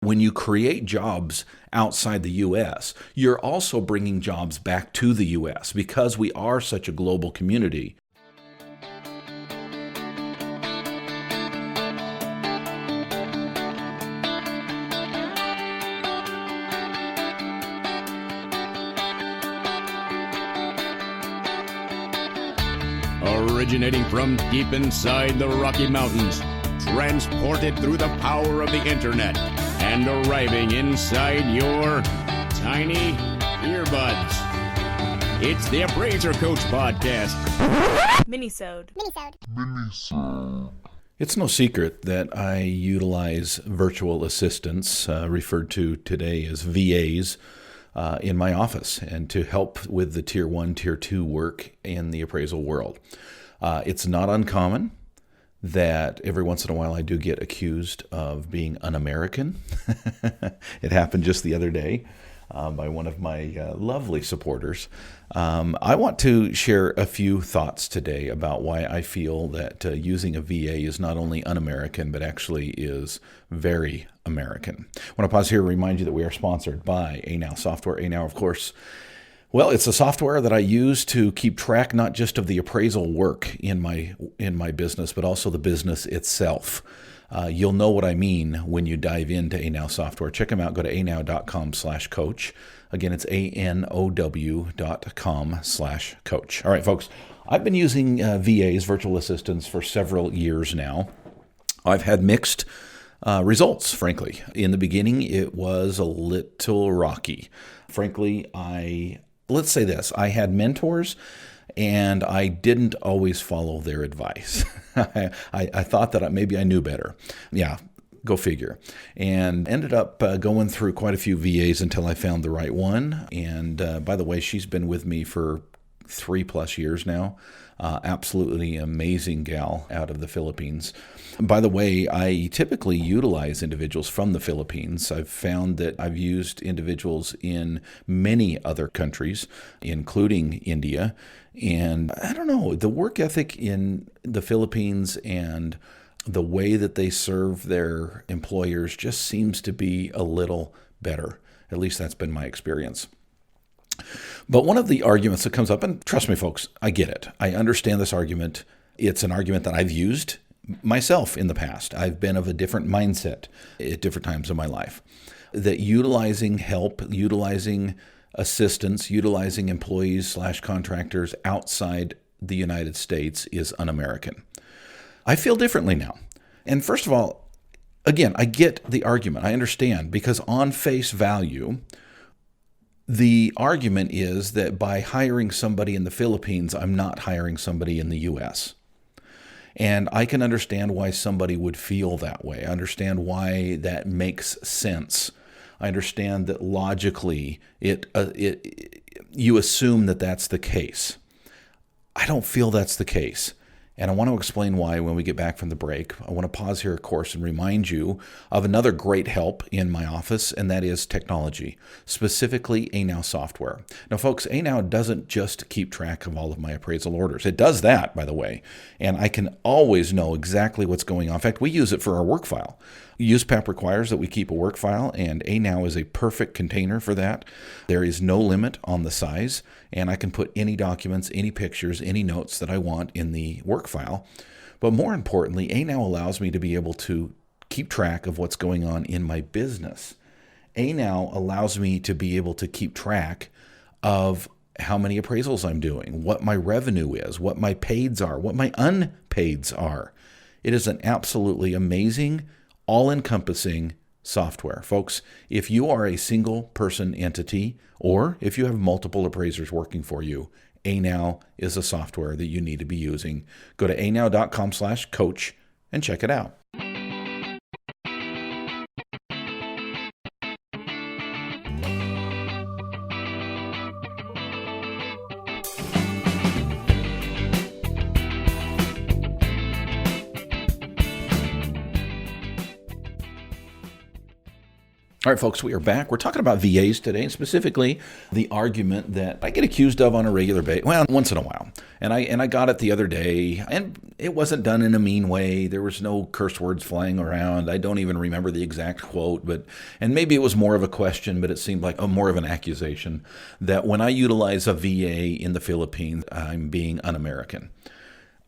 When you create jobs outside the U.S., you're also bringing jobs back to the U.S. because we are such a global community. Originating from deep inside the Rocky Mountains, transported through the power of the internet, and arriving inside your tiny earbuds. It's the Appraiser Coach Podcast. Minisode. It's no secret that I utilize virtual assistants, referred to today as VAs, in my office and to help with the Tier 1, Tier 2 work in the appraisal world. It's not uncommon that every once in a while I do get accused of being un-American. It happened just the other day by one of my lovely supporters. I want to share a few thoughts today about why I feel that using a VA is not only un-American, but actually is very American. I want to pause here and remind you that we are sponsored by Anow Software. Anow, of course, well, it's a software that I use to keep track not just of the appraisal work in my business, but also the business itself. You'll know what I mean when you dive into Anow Software. Check them out. Go to anow.com/coach. Again, it's anow.com/coach. All right, folks, I've been using VAs, virtual assistants, for several years now. I've had mixed results, frankly. In the beginning, it was a little rocky. Frankly, let's say this, I had mentors and I didn't always follow their advice. I thought that maybe I knew better. Yeah, go figure. And ended up going through quite a few VAs until I found the right one. And by the way, she's been with me for 3+ years now. Absolutely amazing gal out of the Philippines. By the way, I typically utilize individuals from the Philippines. I've found that I've used individuals in many other countries, including India. And I don't know, the work ethic in the Philippines and the way that they serve their employers just seems to be a little better. At least that's been my experience. But one of the arguments that comes up, and trust me, folks, I get it. I understand this argument. It's an argument that I've used myself in the past. I've been of a different mindset at different times in my life. That utilizing help, utilizing assistance, utilizing employees/contractors outside the United States is un-American. I feel differently now. And first of all, again, I get the argument. I understand, because on face value, the argument is that by hiring somebody in the Philippines, I'm not hiring somebody in the U.S. And I can understand why somebody would feel that way. I understand why that makes sense. I understand that logically you assume that that's the case. I don't feel that's the case. And I want to explain why when we get back from the break. I want to pause here, of course, and remind you of another great help in my office, and that is technology, specifically Anow Software. Now, folks, Anow doesn't just keep track of all of my appraisal orders. It does that, by the way, and I can always know exactly what's going on. In fact, we use it for our work file. USPAP requires that we keep a work file, and Anow is a perfect container for that. There is no limit on the size, and I can put any documents, any pictures, any notes that I want in the work file. But more importantly, Anow allows me to be able to keep track of what's going on in my business. Anow allows me to be able to keep track of how many appraisals I'm doing, what my revenue is, what my paids are, what my unpaids are. It is an absolutely amazing, all-encompassing software. Folks, if you are a single person entity or if you have multiple appraisers working for you, Anow is a software that you need to be using. Go to anow.com/coach and check it out. All right, folks, we are back. We're talking about VAs today, and specifically the argument that I get accused of on a regular basis, well, once in a while. And I got it the other day, and it wasn't done in a mean way. There was no curse words flying around. I don't even remember the exact quote, and maybe it was more of a question, but it seemed like more of an accusation that when I utilize a VA in the Philippines, I'm being un-American.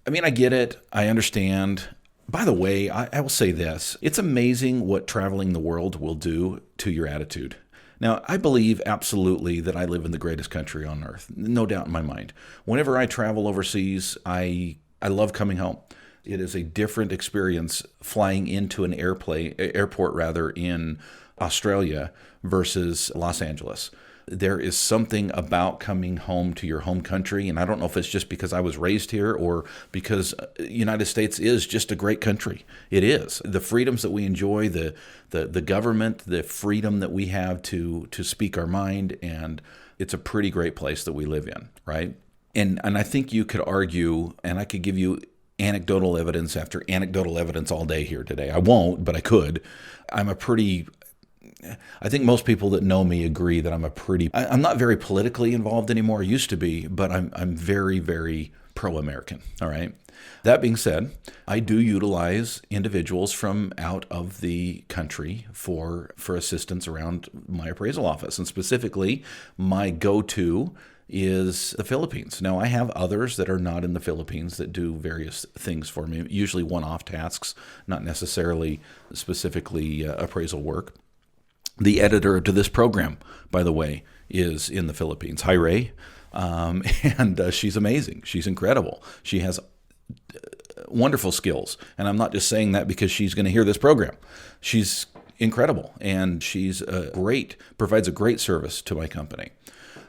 I mean, I get it. I understand. By the way, I will say this. It's amazing what traveling the world will do to your attitude. Now, I believe absolutely that I live in the greatest country on earth. No doubt in my mind. Whenever I travel overseas, I love coming home. It is a different experience flying into an airport in Australia versus Los Angeles. There is something about coming home to your home country, and I don't know if it's just because I was raised here or because the United States is just a great country. It is. The freedoms that we enjoy, the government, the freedom that we have to speak our mind, and it's a pretty great place that we live in, right? And I think you could argue, and I could give you anecdotal evidence after anecdotal evidence all day here today. I won't, but I could. I think most people that know me agree that I'm not very politically involved anymore. I used to be, but I'm very, very pro-American. All right. That being said, I do utilize individuals from out of the country for assistance around my appraisal office. And specifically, my go-to is the Philippines. Now, I have others that are not in the Philippines that do various things for me, usually one-off tasks, not necessarily specifically appraisal work. The editor to this program, by the way, is in the Philippines. Hi, Ray. And she's amazing. She's incredible. She has wonderful skills. And I'm not just saying that because she's going to hear this program. She's incredible. And she's provides a great service to my company,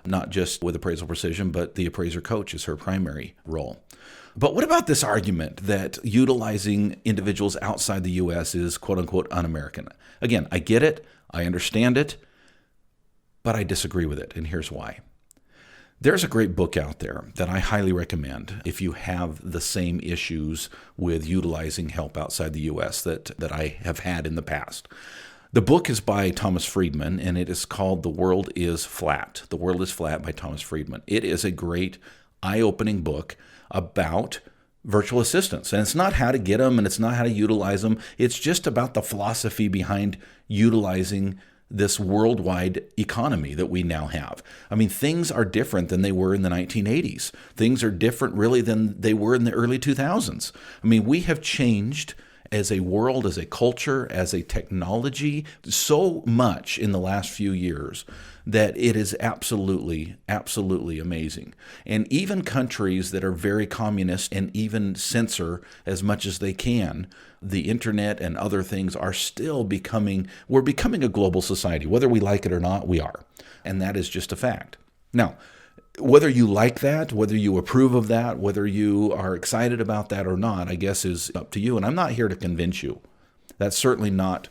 not just with Appraisal Precision, but the appraiser coach is her primary role. But what about this argument that utilizing individuals outside the U.S. is quote-unquote un-American? Again, I get it. I understand it, but I disagree with it, and here's why. There's a great book out there that I highly recommend if you have the same issues with utilizing help outside the U.S. that I have had in the past. The book is by Thomas Friedman, and it is called The World is Flat. The World is Flat by Thomas Friedman. It is a great, eye-opening book about virtual assistants. And it's not how to get them and it's not how to utilize them. It's just about the philosophy behind utilizing this worldwide economy that we now have. I mean, things are different than they were in the 1980s. Things are different really than they were in the early 2000s. I mean, we have changed as a world, as a culture, as a technology, so much in the last few years that it is absolutely, absolutely amazing. And even countries that are very communist and even censor as much as they can, the internet and other things are still we're becoming a global society. Whether we like it or not, we are. And that is just a fact. Now, whether you like that, whether you approve of that, whether you are excited about that or not, I guess is up to you. And I'm not here to convince you. That's certainly not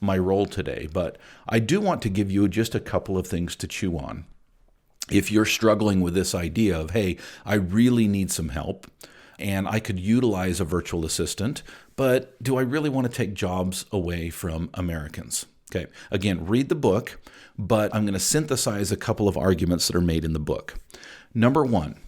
my role today. But I do want to give you just a couple of things to chew on. If you're struggling with this idea of, hey, I really need some help and I could utilize a virtual assistant, but do I really want to take jobs away from Americans? Okay, again, read the book, but I'm going to synthesize a couple of arguments that are made in the book. Number one,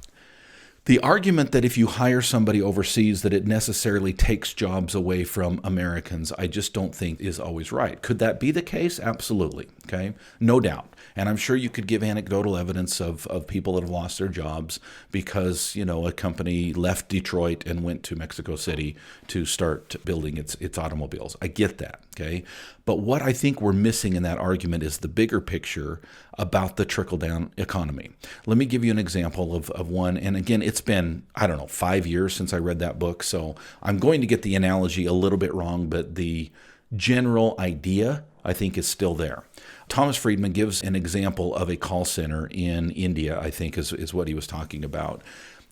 the argument that if you hire somebody overseas that it necessarily takes jobs away from Americans, I just don't think is always right. Could that be the case? Absolutely. Okay, no doubt. And I'm sure you could give anecdotal evidence of people that have lost their jobs because, a company left Detroit and went to Mexico City to start building its automobiles. I get that, okay? But what I think we're missing in that argument is the bigger picture about the trickle-down economy. Let me give you an example of one. And again, it's been, 5 years since I read that book, so I'm going to get the analogy a little bit wrong, but the general idea, I think, is still there. Thomas Friedman gives an example of a call center in India, I think is what he was talking about.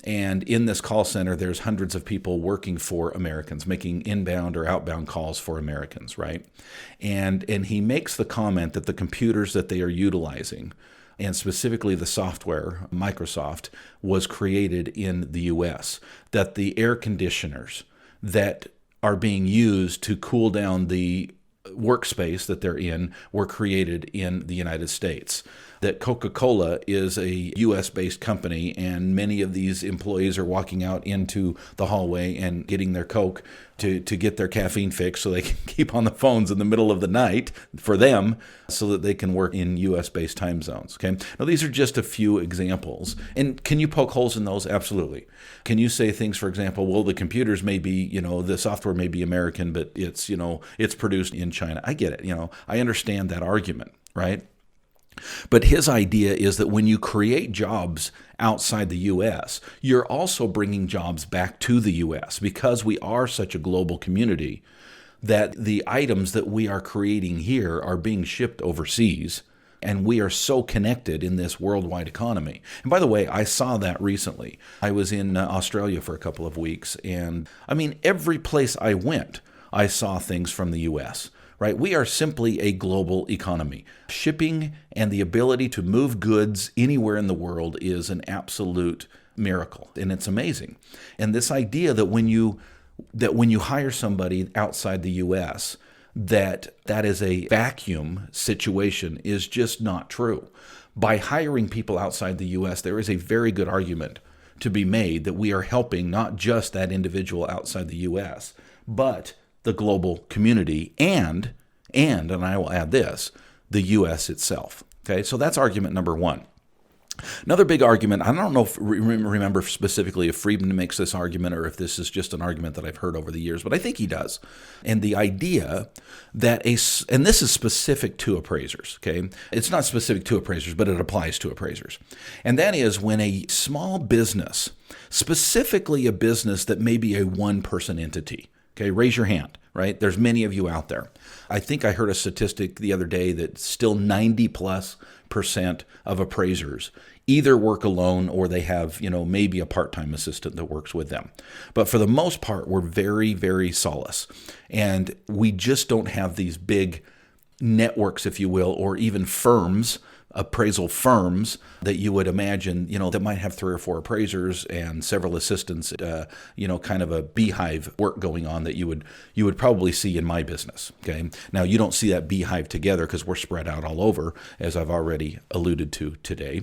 And in this call center, there's hundreds of people working for Americans, making inbound or outbound calls for Americans, right? And he makes the comment that the computers that they are utilizing, and specifically the software, Microsoft, was created in the U.S., that the air conditioners that are being used to cool down the workspace that they're in were created in the United States. That Coca-Cola is a U.S.-based company, and many of these employees are walking out into the hallway and getting their Coke to get their caffeine fix so they can keep on the phones in the middle of the night for them so that they can work in U.S.-based time zones. Okay. Now, these are just a few examples. And can you poke holes in those? Absolutely. Can you say things, for example, well, the computers may be, the software may be American, but it's produced in China. I get it. I understand that argument, right? But his idea is that when you create jobs outside the U.S., you're also bringing jobs back to the U.S. because we are such a global community that the items that we are creating here are being shipped overseas, and we are so connected in this worldwide economy. And by the way, I saw that recently. I was in Australia for a couple of weeks, and every place I went, I saw things from the U.S., right? We are simply a global economy. Shipping and the ability to move goods anywhere in the world is an absolute miracle, and it's amazing. And this idea that when you hire somebody outside the U.S., that is a vacuum situation is just not true. By hiring people outside the U.S., there is a very good argument to be made that we are helping not just that individual outside the U.S., but the global community, and I will add this, the U.S. itself. Okay, so that's argument number one. Another big argument, I don't know if remember specifically if Friedman makes this argument or if this is just an argument that I've heard over the years, but I think he does. And the idea that and this is specific to appraisers, okay? It's not specific to appraisers, but it applies to appraisers. And that is when a small business, specifically a business that may be a one-person entity, okay, raise your hand, right? There's many of you out there. I think I heard a statistic the other day that still 90+% of appraisers either work alone or they have, maybe a part-time assistant that works with them. But for the most part, we're very, very solus. And we just don't have these big networks, if you will, or even firms, appraisal firms that you would imagine, that might have 3 or 4 appraisers and several assistants, kind of a beehive work going on that you would probably see in my business. Okay. Now you don't see that beehive together because we're spread out all over, as I've already alluded to today.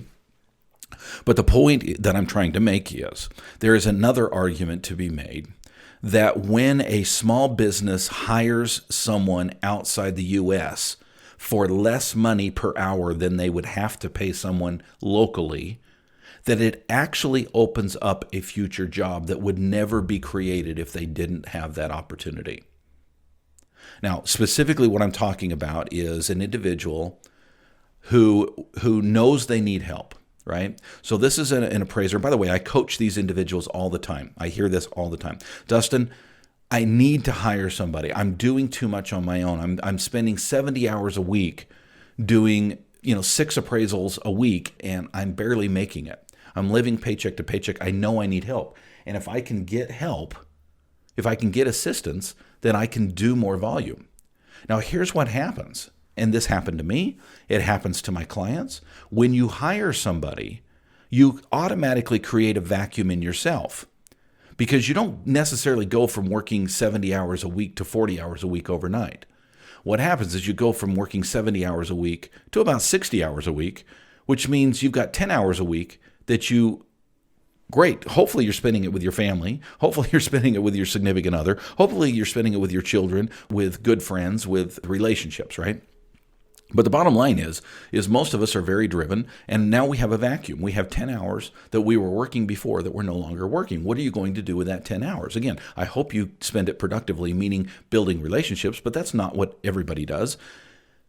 But the point that I'm trying to make is there is another argument to be made that when a small business hires someone outside the U.S. for less money per hour than they would have to pay someone locally, that it actually opens up a future job that would never be created if they didn't have that opportunity. Now, specifically what I'm talking about is an individual who knows they need help, right? So this is an appraiser. By the way, I coach these individuals all the time. I hear this all the time. Dustin, I need to hire somebody. I'm doing too much on my own. I'm spending 70 hours a week doing, 6 appraisals a week, and I'm barely making it. I'm living paycheck to paycheck. I know I need help. And if I can get help, if I can get assistance, then I can do more volume. Now, here's what happens. And this happened to me. It happens to my clients. When you hire somebody, you automatically create a vacuum in yourself, because you don't necessarily go from working 70 hours a week to 40 hours a week overnight. What happens is you go from working 70 hours a week to about 60 hours a week, which means you've got 10 hours a week that great. Hopefully you're spending it with your family. Hopefully you're spending it with your significant other. Hopefully you're spending it with your children, with good friends, with relationships, right? But the bottom line is most of us are very driven, and now we have a vacuum. We have 10 hours that we were working before that we're no longer working. What are you going to do with that 10 hours? Again, I hope you spend it productively, meaning building relationships, but that's not what everybody does.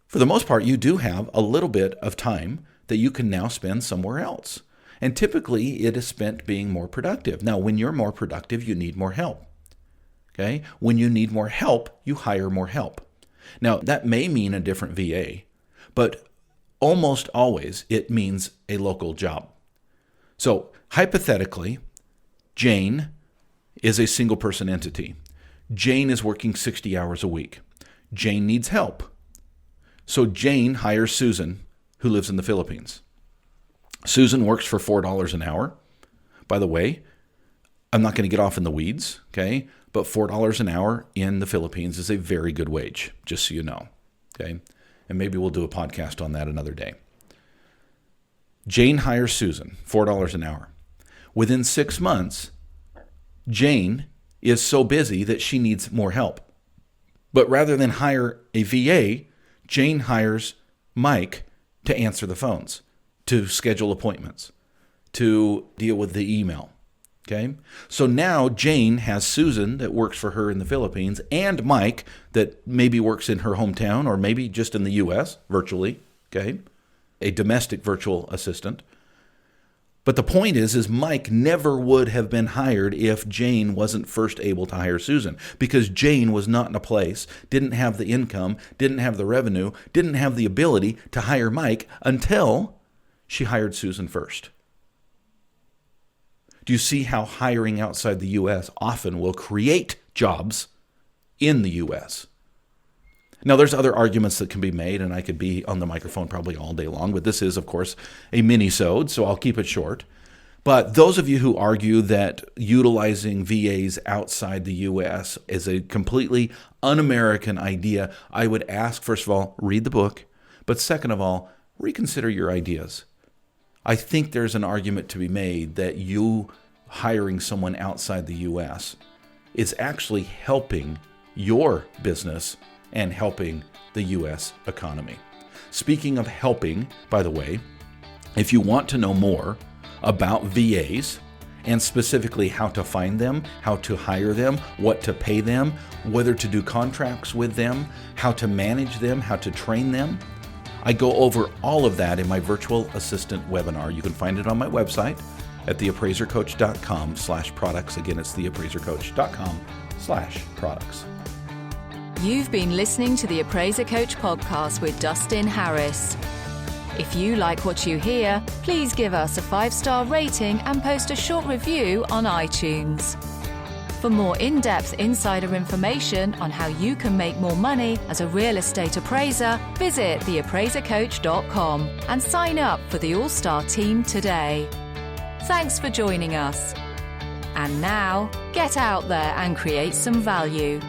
For the most part, you do have a little bit of time that you can now spend somewhere else. And typically, it is spent being more productive. Now, when you're more productive, you need more help. Okay? When you need more help, you hire more help. Now, that may mean a different VA, but almost always it means a local job. So hypothetically, Jane is a single person entity. Jane is working 60 hours a week. Jane needs help. So Jane hires Susan, who lives in the Philippines. Susan works for $4 an hour. By the way, I'm not going to get off in the weeds, okay? but $4 an hour in the Philippines is a very good wage, just so you know. Okay? And maybe we'll do a podcast on that another day. Jane hires Susan, $4 an hour. Within 6 months, Jane is so busy that she needs more help. But rather than hire a VA, Jane hires Mike to answer the phones, to schedule appointments, to deal with the email. Okay? So now Jane has Susan that works for her in the Philippines and Mike that maybe works in her hometown or maybe just in the U.S. virtually. Okay? A domestic virtual assistant. But the point is Mike never would have been hired if Jane wasn't first able to hire Susan, because Jane was not in a place, didn't have the income, didn't have the revenue, didn't have the ability to hire Mike until she hired Susan first. Do you see how hiring outside the U.S. often will create jobs in the U.S.? Now, there's other arguments that can be made, and I could be on the microphone probably all day long, but this is, of course, a mini-sode, so I'll keep it short. But those of you who argue that utilizing VAs outside the U.S. is a completely un-American idea, I would ask, first of all, read the book, but second of all, reconsider your ideas. I think there's an argument to be made that you hiring someone outside the U.S. is actually helping your business and helping the U.S. economy. Speaking of helping, by the way, if you want to know more about VAs and specifically how to find them, how to hire them, what to pay them, whether to do contracts with them, how to manage them, how to train them, I go over all of that in my virtual assistant webinar. You can find it on my website at theappraisercoach.com/products. Again, it's theappraisercoach.com/products. You've been listening to the Appraiser Coach podcast with Dustin Harris. If you like what you hear, please give us a 5-star rating and post a short review on iTunes. For more in-depth insider information on how you can make more money as a real estate appraiser, visit theappraisercoach.com and sign up for the All-Star team today. Thanks for joining us. And now, get out there and create some value.